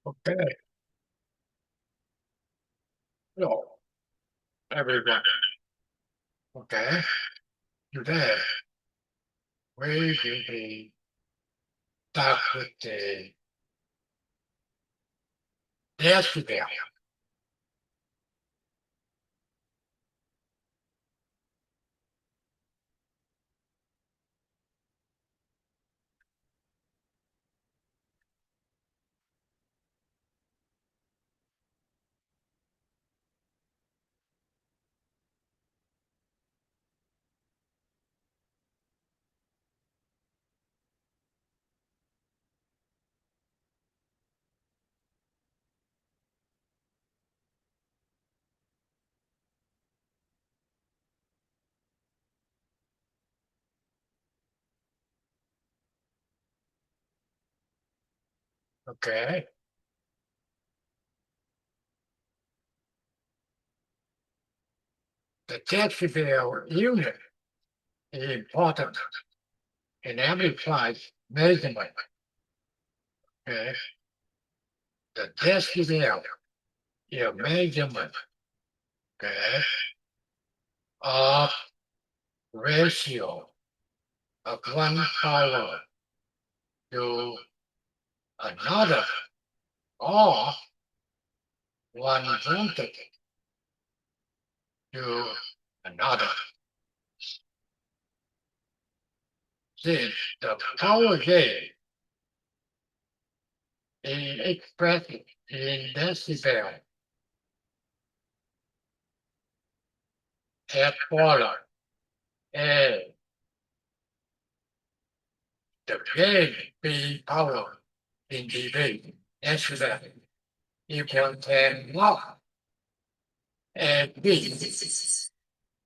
Okay. Hello, everyone. Okay. Today we will be start with the decibel. Okay. The decibel unit is important in every flight measurement. Okay. The decibel is a measurement, okay, of ratio of one power to another or one voltage to another. Since the power gain is expressed in decibel as follows. A, the gain P power in dB decibel equal 10 watt and B,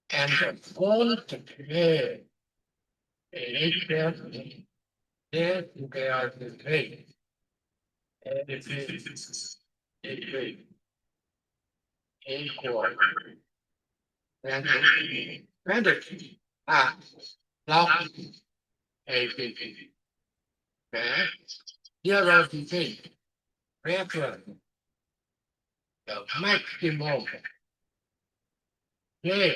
and the voltage gain is expressed in decibel dB. And it is equal 20 log ABB. Okay? Zero dB reference the maximum gain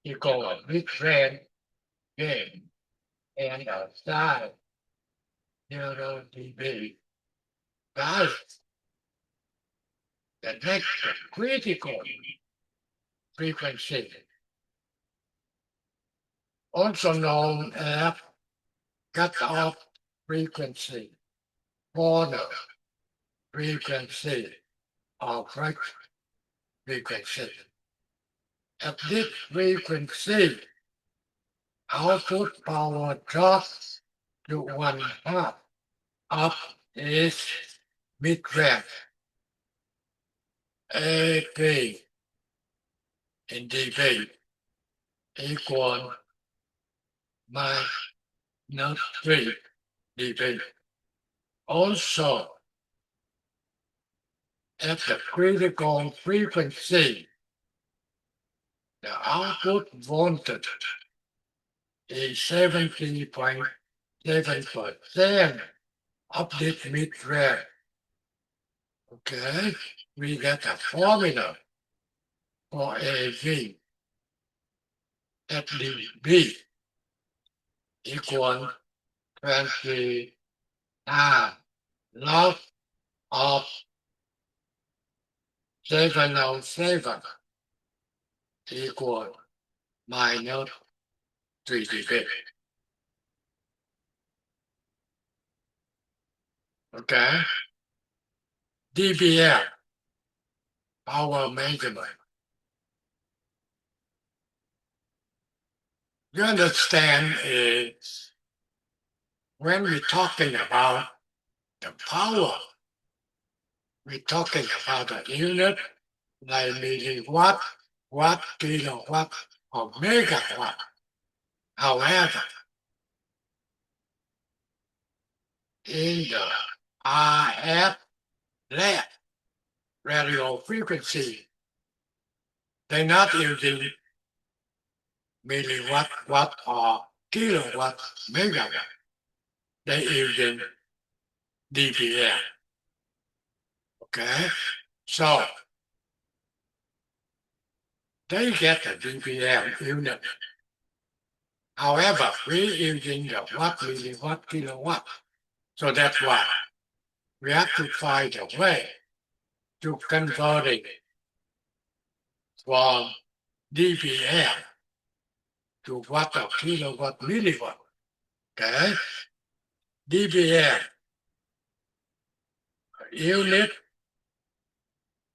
equal mid-range gain and the size 0 dB. Thus, the next critical frequency, also known as cutoff frequency, corner frequency, or frequency. At this frequency, output power drops to 1/2 of its mid-range. AP in dB equal minus 3 dB. Also, at the critical frequency, the output voltage is 70.7% of this mid-range. Okay, we get a formula for AV at dB equal 20 log of 707 equal minus 3 dB. Okay, dBl, power measurement. You understand is when we're talking about the power, we're talking about a unit like milliwatt, watt, kilowatt, or megawatt. However, in the RF lab radio frequency, they're not using milliwatt, watt, or kilowatt, megawatt. They're using dBl. Okay, so they get the dBm unit. However, we're using the watt, milliwatt, kilowatt. So that's why we have to find a way to convert it from dBm to watt or kilowatt, milliwatt. Okay, dBm unit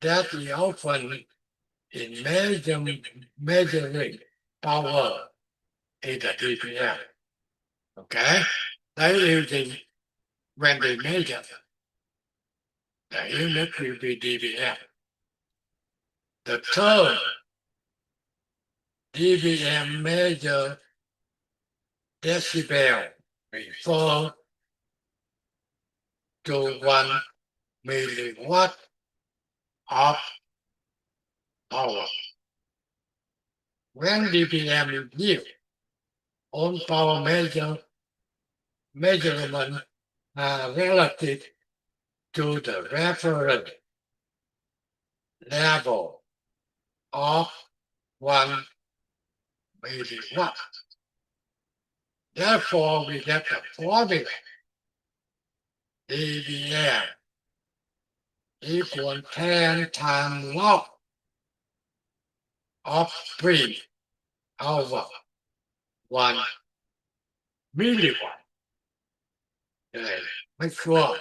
that is often in measuring power is the dBm. Okay, they using when they measure the unit will be dBm. The term dBm measure decibel refer to 1 milliwatt of power. When dBm is new, all power measurement are relative to the reference level of 1 milliwatt. Therefore, we get the formula dBm equal 10 times log of 3 over 1 milliwatt. Okay. Make sure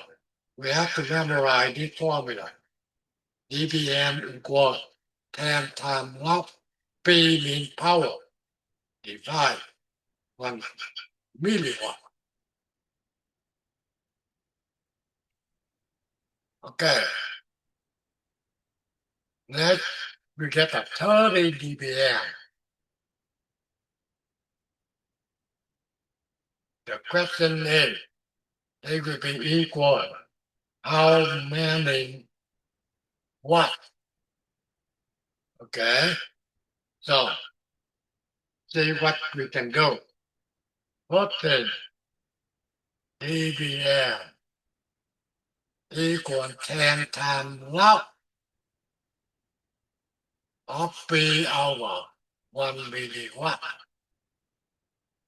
we have to memorize this formula. dBm equals 10 times log. P means power. Divide 1 milliwatt. Okay. Next, we get a 30 dBm. The question is, they will be equal how many watt? Okay. So, see what we can do. What is dBm equal 10 times log of P over 1 milliwatt?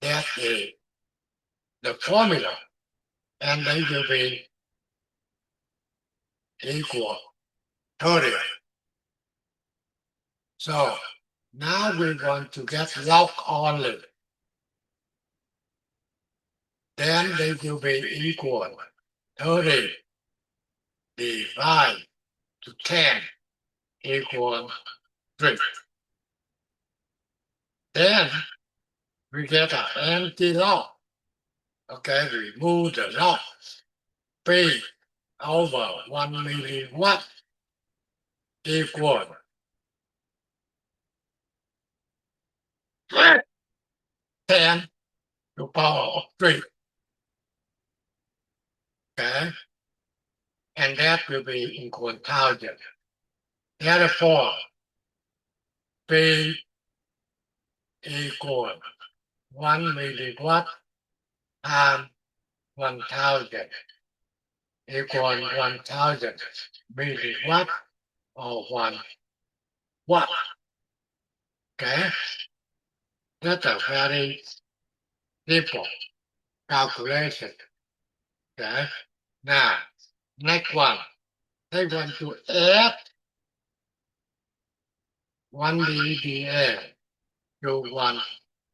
That is the formula, and they will be equal 30. So now we want to get log only. Then they will be equal 30 divided to 10 equal 3. Then we get an empty log. Okay, remove the log. P over 1 milliwatt equal 10 to the power of 3. Okay, and that will be equal 1,000. Therefore, P equal 1 milliwatt times 1,000 equal 1,000 milliwatt or 1 watt. Okay, that's a very simple calculation. Okay, now next one, they want to add 1 dBm to 1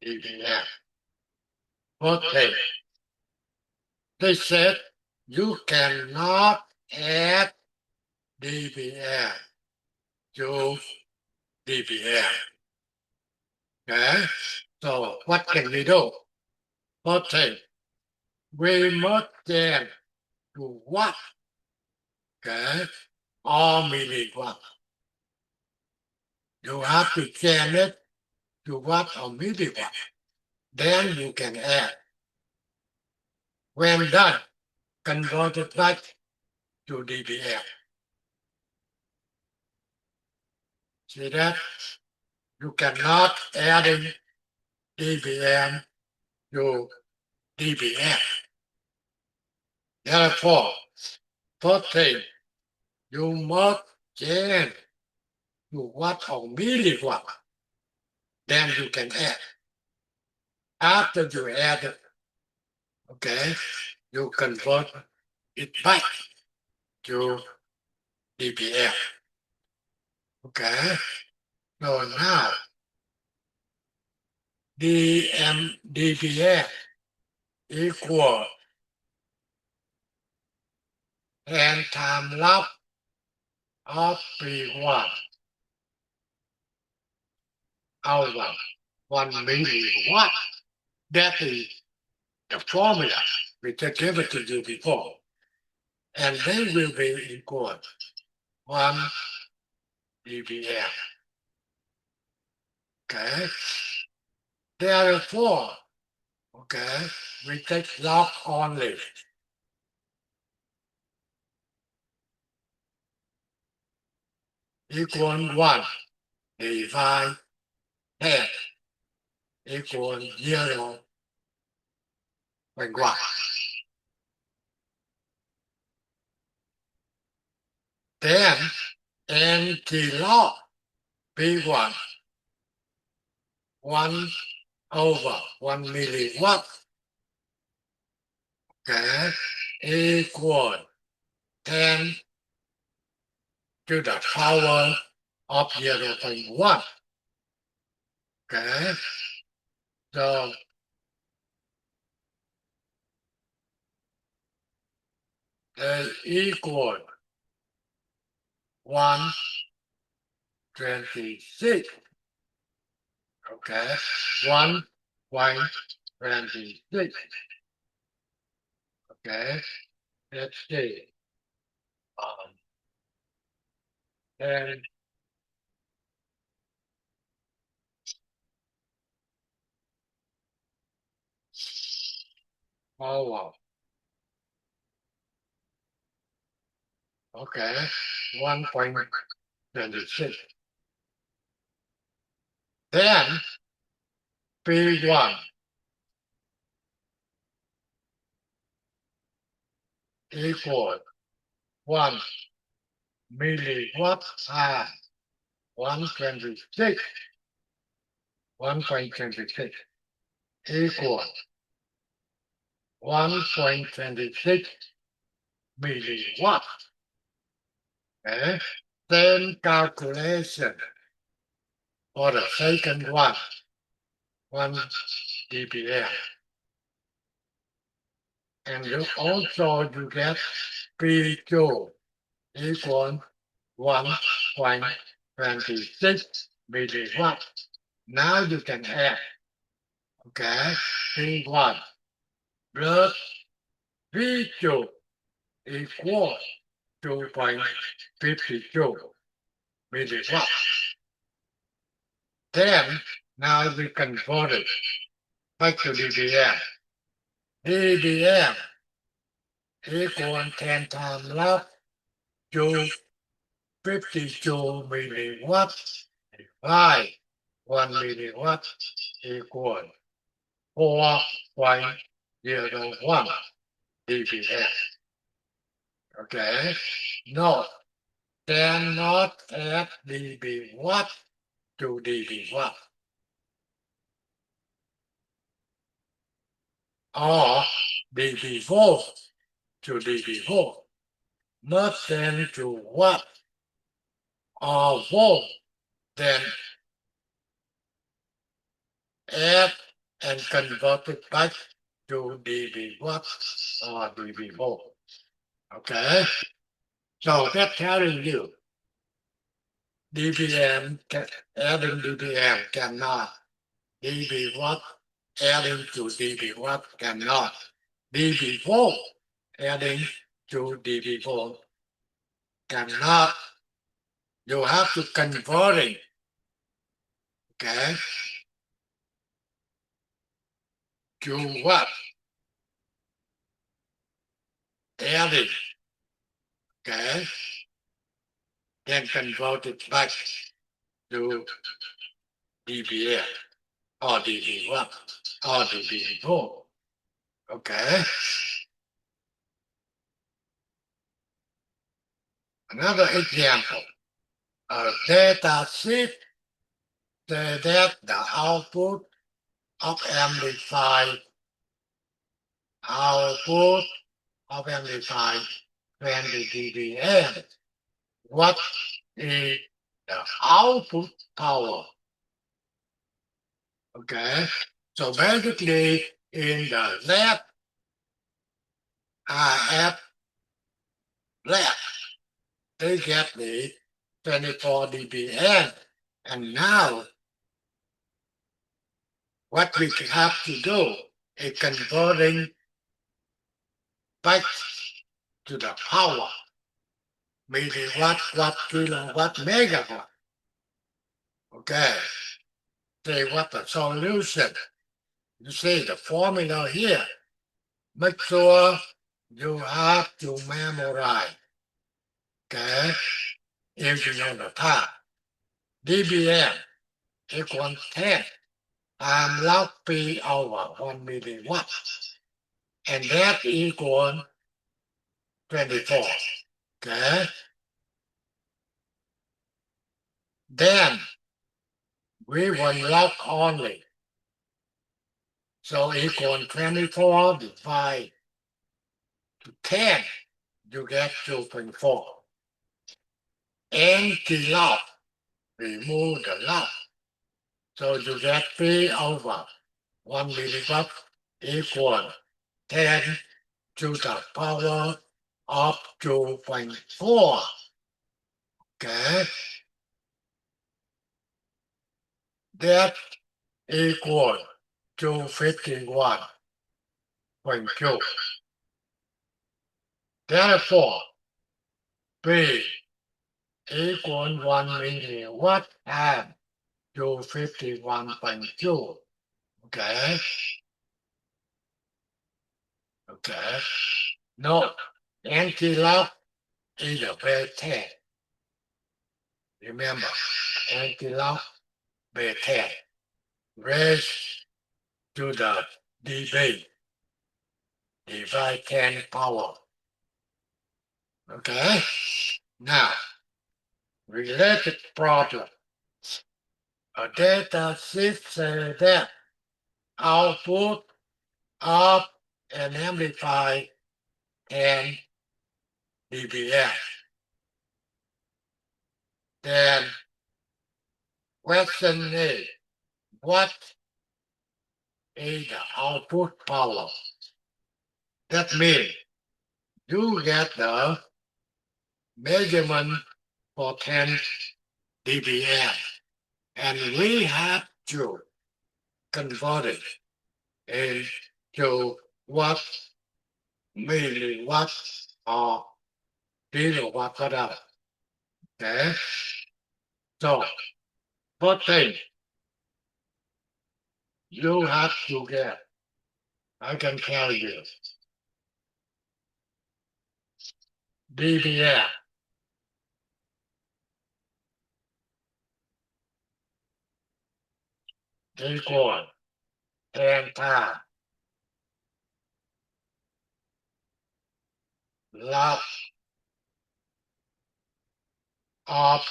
dBm. Okay, they said you cannot add dBm to dBm. Okay, so what can we do? Okay, we must change to watt. Okay, or milliwatt. You have to change it to watt or milliwatt. Then you can add. When done, convert it back to dBm. See that? You cannot add dBm to dBm. Therefore, first thing, you must change to watt or milliwatt. Then you can add. After you add it, okay, you convert it back to dBm. Okay, so now dBm equal 10 times log of P1 over 1 milliwatt. That is the formula we just gave it to you before. And they will be equal 1 dBm. Okay. Therefore, okay, we take log only. Equal 1 divide 10 equal 0.1. Then n log P1 1 over 1 milliwatt, okay, equal 10 to the power of 0.1. Okay, so they equal 126. Okay, 1.26. Okay, let's see. And power. Okay, 1.26. Then P1 equal 1 milliwatt times 126. 1.26 equal 1.26 milliwatt. Okay, same calculation for the second one, 1 dBm. And you get P2 equal 1.26 milliwatt. Now you can add, okay, P1 plus P2 equal 2.52 milliwatt. Then, now we convert it back to dBm. dBm equal 10 times log to 52 milliwatts by 1 milliwatt equal 4.01 dBm. Okay, note, cannot add dB watt to dB watt or dB volt to dB volt. Must send to watt or volt, then add and convert it back to dB watt or dB volt. Okay, so that's telling you dBm, adding dBm cannot. dB watt adding to dB watt cannot. dB volt adding to dB volt cannot. You have to convert it. Okay, to what? Adding. Okay, then convert it back to dBm or dB watt or dB volt. Okay. Another example, a data sheet says that the output of amplified 20 dBm. What is the output power? Okay, so basically in the lab, I have lab, they get the 24 dBm, and now what we have to do is converting back to the power, milliwatt, watt, kilowatt, megawatt. Okay, say what the solution. You see the formula here. Make sure you have to memorize. Okay, if you know the top, dBm equals 10 times log P over 1 milliwatt, and that equals 24. Okay, then we want log only. So equal 24 divided to 10, you get 2.4. Anti-log, remove the log. So you get P over 1 milliwatt equal 10 to the power of 2.4. Okay, that equal 251.2. Therefore, P equal 1 milliwatt times 251.2. Okay. Okay. No, anti-lock is a bad 10. Remember, anti-lock, bad 10. Raise to the dB, divide 10 power. Okay. Now, related problem. A data sheet says that output of an amplifier 10 dBm. Then question is, what is the output power? That means you get the measurement for 10 dBm, and we have to convert it into watt, milliwatt, or kilowatt, whatever. Okay? So, first thing you have to get, I can tell you, dBm equal 10 times log of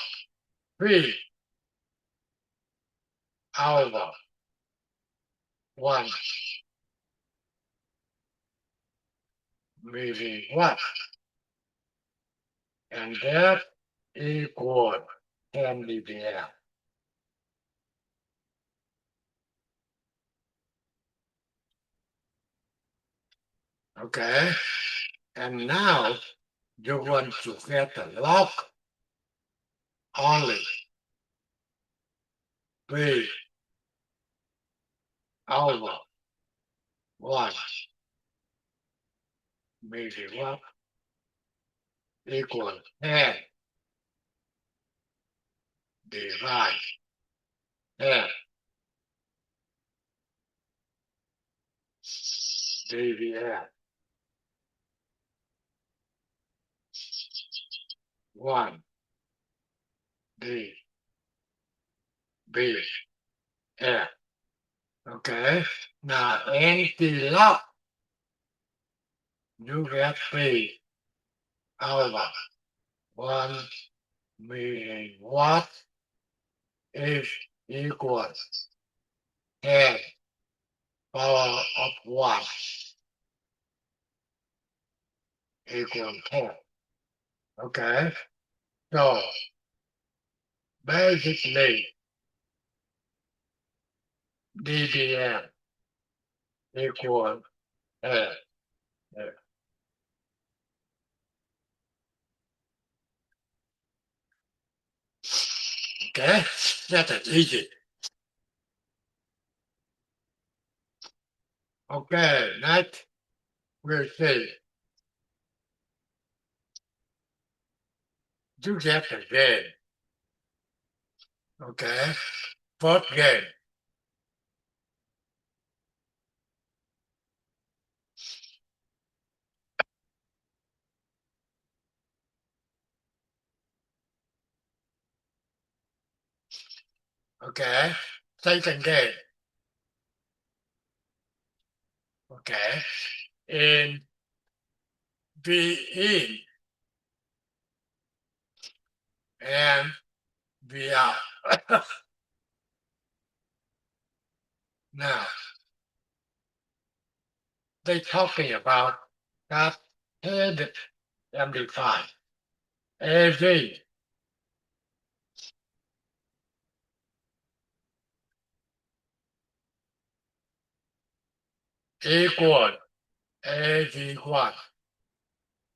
P over 1 milliwatt, and that equal 10 dBm. Okay, and now you want to get the log only P over 1 milliwatt equal 10 divide 10 dBm. 1 dBm. Okay, now anti-lock, you get P over 1 milliwatt is equal 10 power of 1 equal 10. Okay, so basically dBm equal 10. Okay, that's easy. Okay, next we'll see. You get the game. Okay, first game. Okay, second game. Okay, in V in and V out. Now, they're talking about that head amplifier, AV equal AV1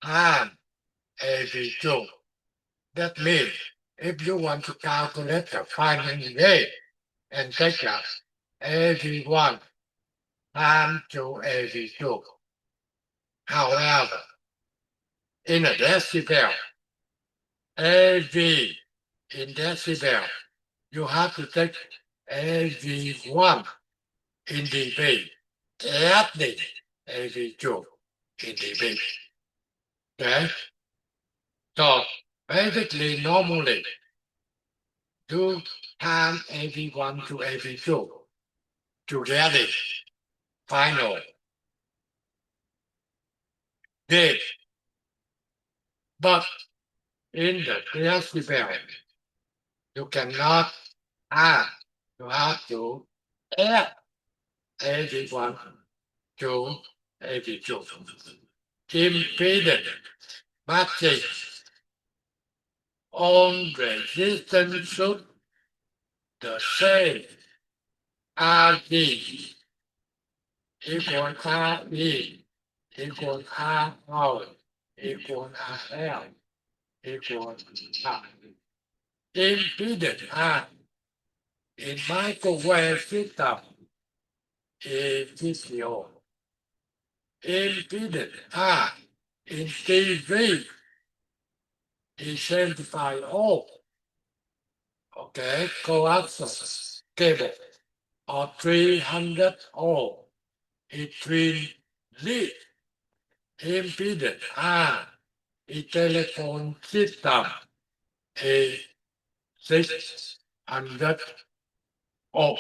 times AV2. That means if you want to calculate the final gain and take out AV1 times to AV2. However, in a decibel, AV in decibel, you have to take AV1 in dB, adding AV2 in dB. Okay? So basically, normally, do times AV1 to AV2 to get it final gain. But in the decibel, you cannot add. You have to add AV1 to AV2. Impedance matching on resistance should the same RD equal RE equal RO equal RL equal R. Impedance R in microwave system is 50 ohm. Impedance R in TV is 75 ohm. Okay, coaxial cable or 300 ohm between lead impedance R in telephone system is 600 ohm.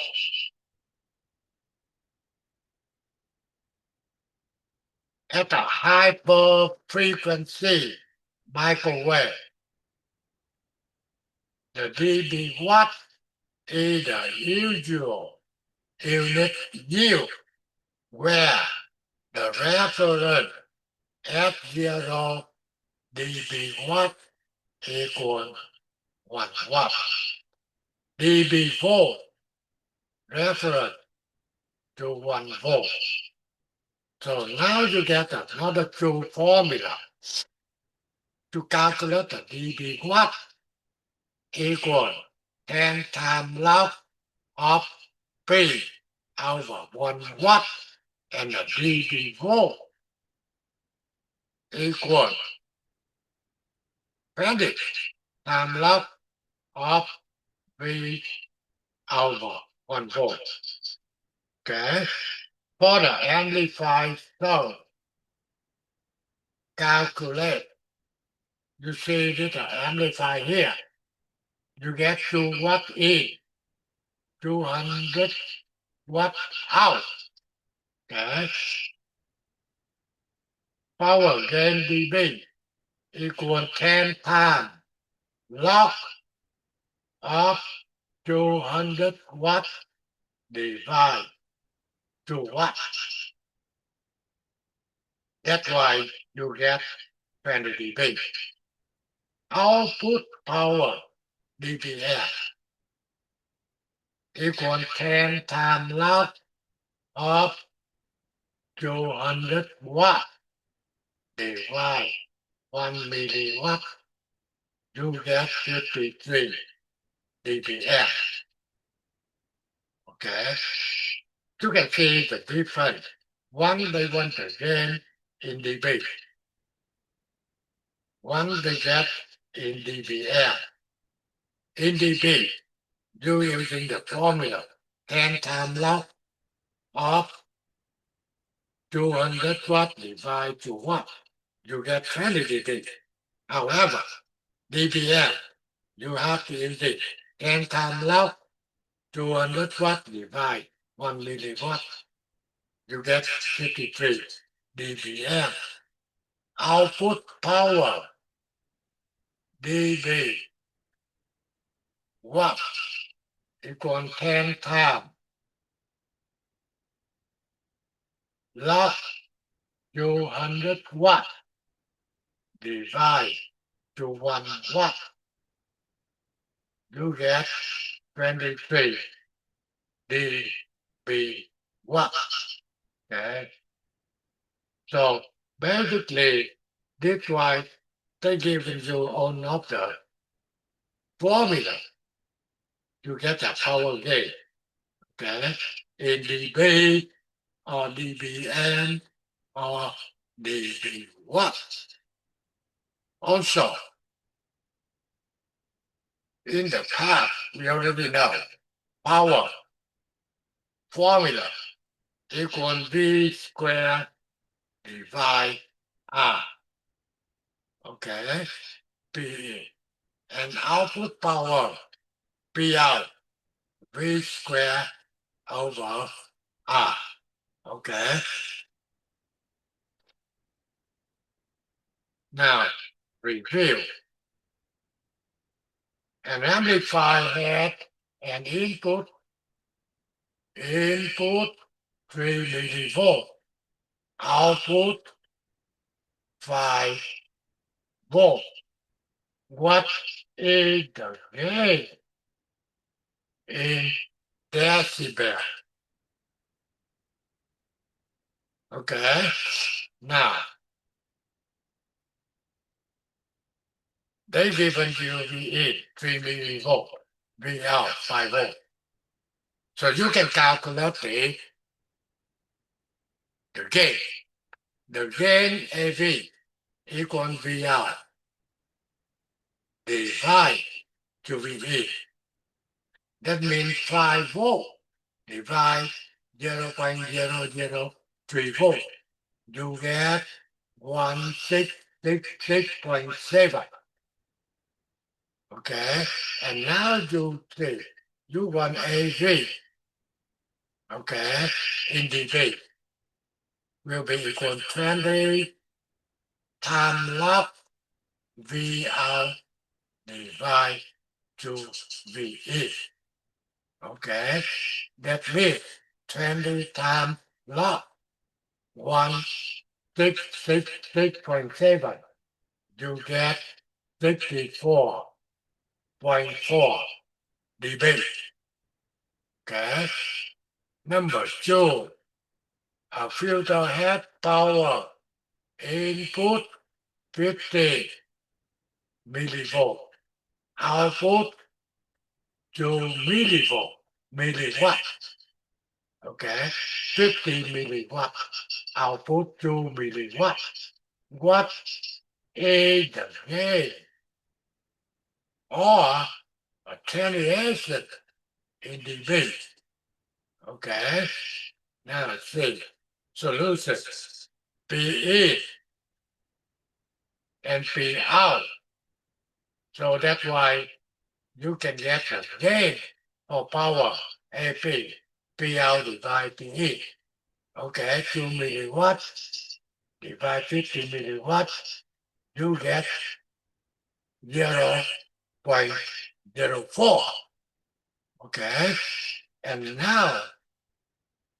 At a hyper frequency microwave, the dB watt is the usual unit yield where the reference F0 dB watt equals 1 watt. dB volt reference to 1 volt. So now you get another true formula to calculate the dB watt equal 10 times log of P over 1 watt and the dB volt equal 20 times log of V over 1 volt. Okay, for the amplified sound, calculate. You see this amplifier here. You get 2 watt in, 200 watt out. Okay, power gain dB equal 10 times log of 200 watt divided to watt. That's why you get 20 dB. Output power dBm equal 10 times log of 200 watt divided 1 milliwatt. You get 53 dBm. Okay, you can see the difference. One they want to gain in dB. One they get in dBm. In dB, you using the formula 10 times log of 200 watt divided to watt. You get 20 dB. However, dBm, you have to use it 10 times log 200 watt divided 1 milliwatt. You get 53 dBm. Output power dB watt equal 10 times log 200 watt divided to 1 watt. You get 23 dB watt. Okay. So basically, this why they given you one of the formula to get a power gain. Okay, in dB or dBm or dB watt. Also, in the past, we already know power formula equal V squared divided R. Okay, PE. And output power P out V squared over R. Okay. Now, review. An amplifier had an input 3 millivolt, output 5 volt. What is the gain in decibel? Okay, now they given you V in 3 millivolt, V out 5 volt. So you can calculate the gain. The gain AV equal V out divided to VE. That means 5 volt divided 0.003 volt. You get 1666.7. Okay, and now you see you want AV. Okay, in dB will be equal 20 times log V out divided to VE. Okay, that means 20 times log 1666.7. You get 64.4 dB. Okay, number 2. A filter head power input 50 millivolt, output 2 milliwatt. Okay, 50 milliwatt, output 2 milliwatt. What is the gain or attenuation in dB? Okay, now let's see. Solution PE and P out. So that's why you can get a gain for power AP, P out divided PE. Okay, 2 milliwatts divided 50 milliwatts. you get 0.04. Okay, and now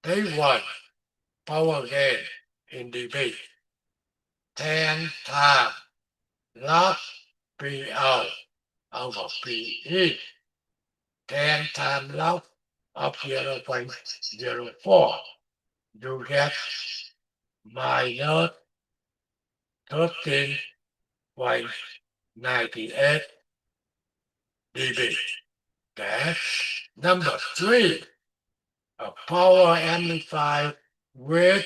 they want power gain in dB 10 times log PO over PE 10 times log of 0.04. You get minus 13.98 dB. Okay. Number 3, a power amplifier with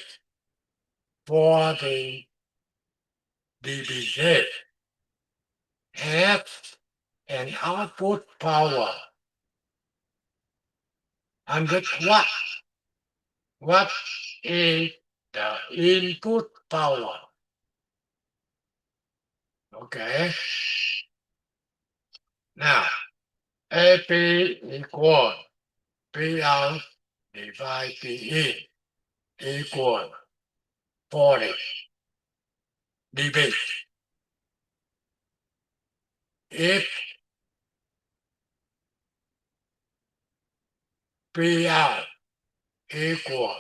40 dB gain has an output power 100 watt. What is the input power? Okay. Now, AP equal PL divided PE equal 40 dB. If PL equal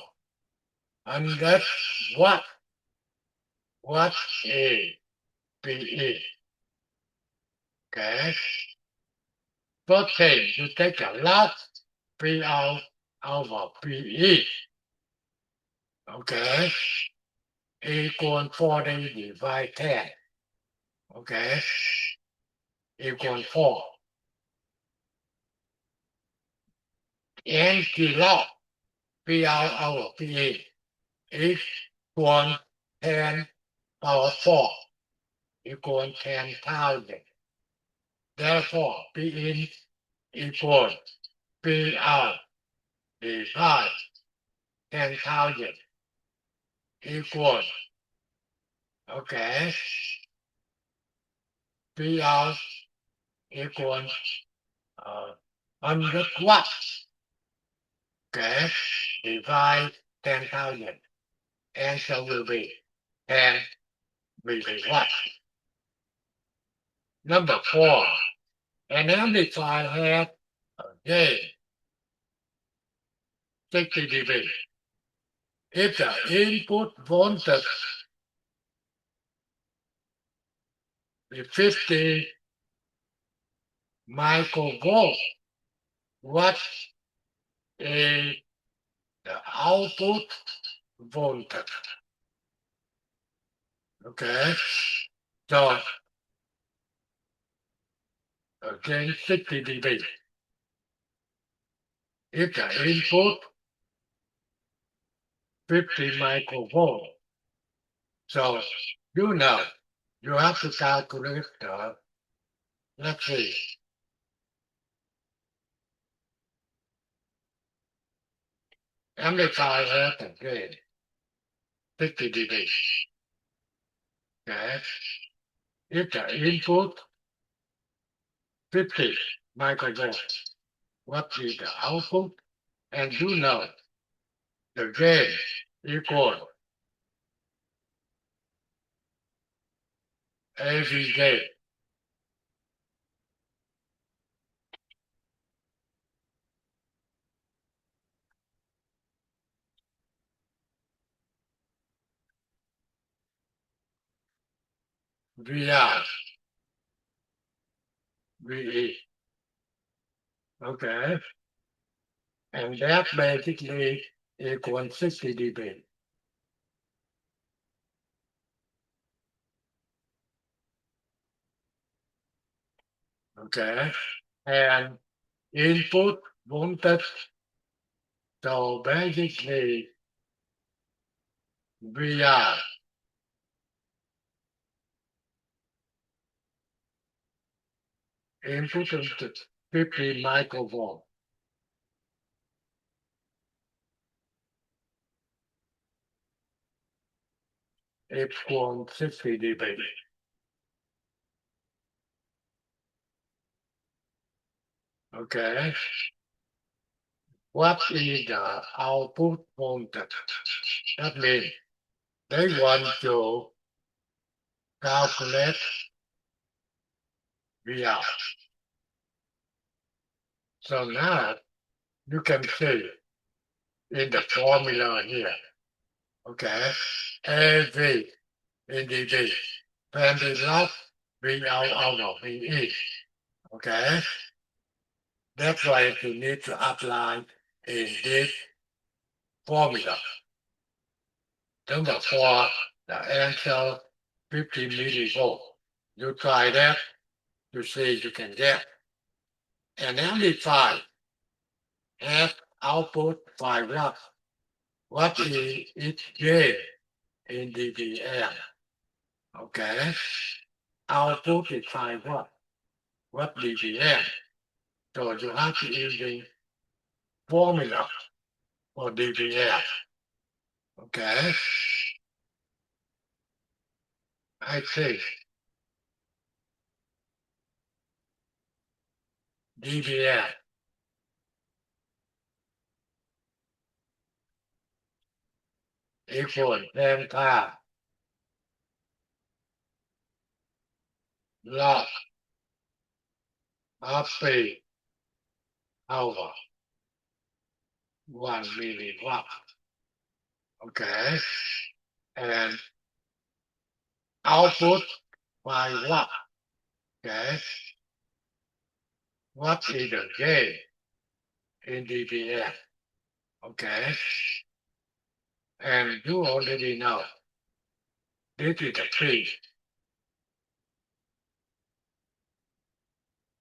100 watt, what is PE? Okay. First thing, you take a log PL over PE. Okay. Equal 40 divided 10. Okay. Equal 4. N kilo PL over PE equal 10 power 4 equal 10,000. Therefore, PE equal PL divided 10,000 equal, okay, PL equal 100 watts. Okay, divide 10,000. Answer will be 10 milliwatts. Number 4, an amplifier has a gain 60 dB. If the input voltage is 50 microvolt, what is the output voltage? Okay, so again 60 dB. If the input 50 microvolt, so you know you have to calculate the, let's see, amplifier has a gain 50 dB. Okay, if the input 50 microvolt, what is the output? And you know the gain equal AV gain. VR, VE. Okay, and that basically equals 60 dB. Okay, and input voltage, so basically VR input voltage 50 microvolt. Equals 60 dB. Okay, what is the output voltage? That means they want to calculate V out. So now you can see in the formula here, okay, AV in dB, log V out of VE, okay? That's why you need to apply in this formula. Number 4, the answer 50 millivolt. You try that to see you can get. And amplify has output 5 watts. What is its gain in dBm? Okay. Output is 5 watts. What dBm? So you have to use the formula for dBm. Okay. I see. dBm equal 10 times log of P over 1 milliwatt. Okay. And output 5 watt. Okay. What is the gain in dBm? Okay. And you already know this is the key.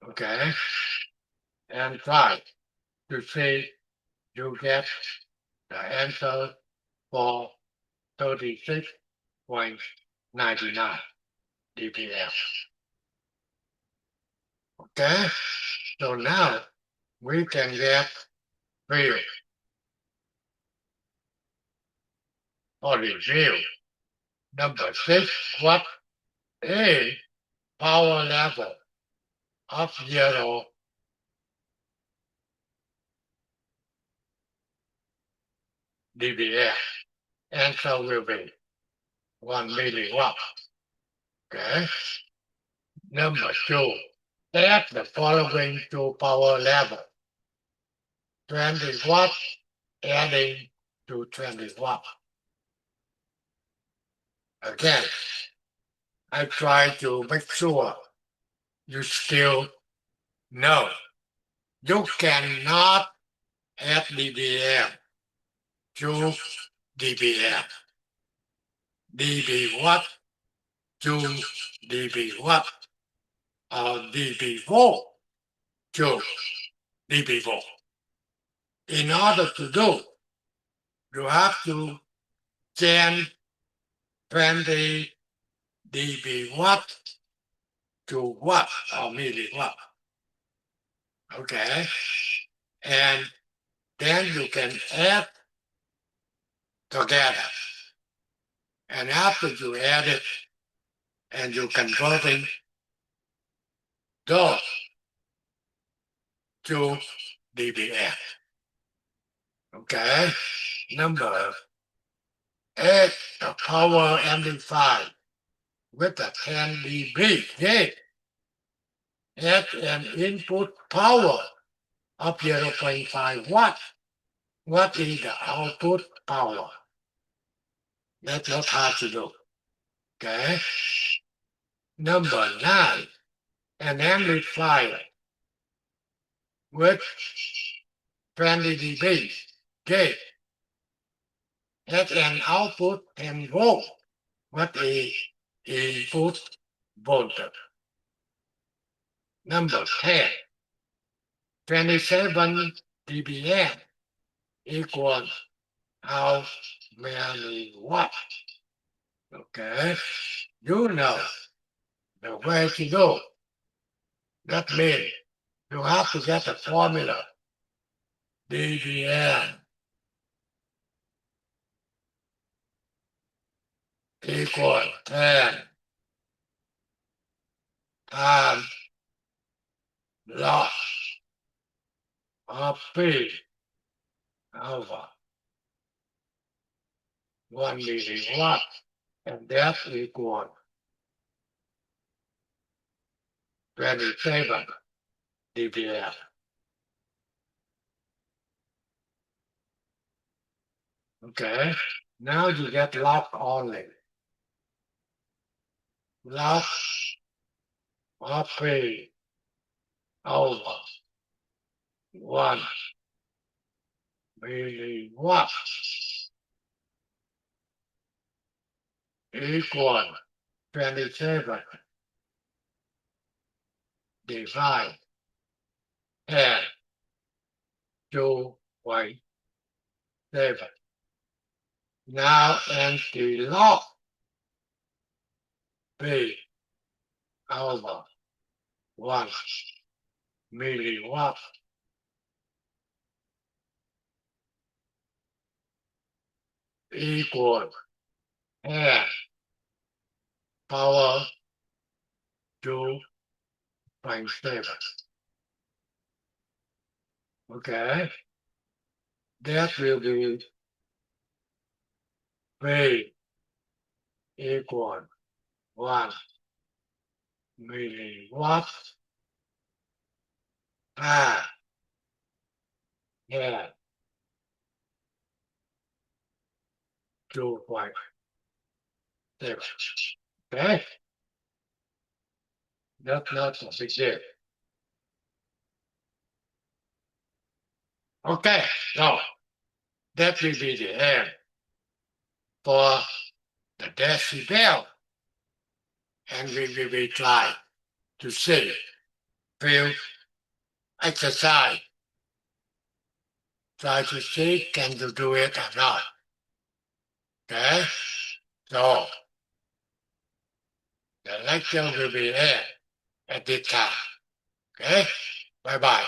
Okay. And try to see you get the answer for 36.99 dBm. Okay. So now we can get field or review. Number 6, what is power level of 0 dBm? Answer will be 1 milliwatt. Okay. Number 2, add the following to power level. 20 watts adding to 20 watts. Again, I try to make sure you still know. You cannot add dBm to dBm. dB watt to dB watt or dB volt to dB volt. In order to do, you have to change 20 dB watt to watt or milliwatt. Okay. And then you can add together. And after you add it and you converting those to dBm. Okay. Number 8, the power amplified with a 10 dB gain at an input power of 0.5 watt. What is the output power? That's not hard to do. Okay. Number 9, an amplifier with 20 dB gain at an output 10 volt. What is input voltage? Number 10, 27 dBm equals how many watts? Okay, you know the way to do. That means you have to get the formula dBm equals 10 times log of P over 1 milliwatt, and that's equal 27 dBm. Okay, now you get lock only. Lock P over 1 milliwatt equal 27 divided and 2.7. Now empty log P over 1 milliwatt equal and power 2.7. Okay, that will be P equal 1 milliwatt and 2.7. Okay, that's not a big deal. Okay, so that will be the end for the decibel, and we will be trying to see field exercise. Try to see can you do it or not. Okay, so the lecture will be here at this time. Okay, bye bye.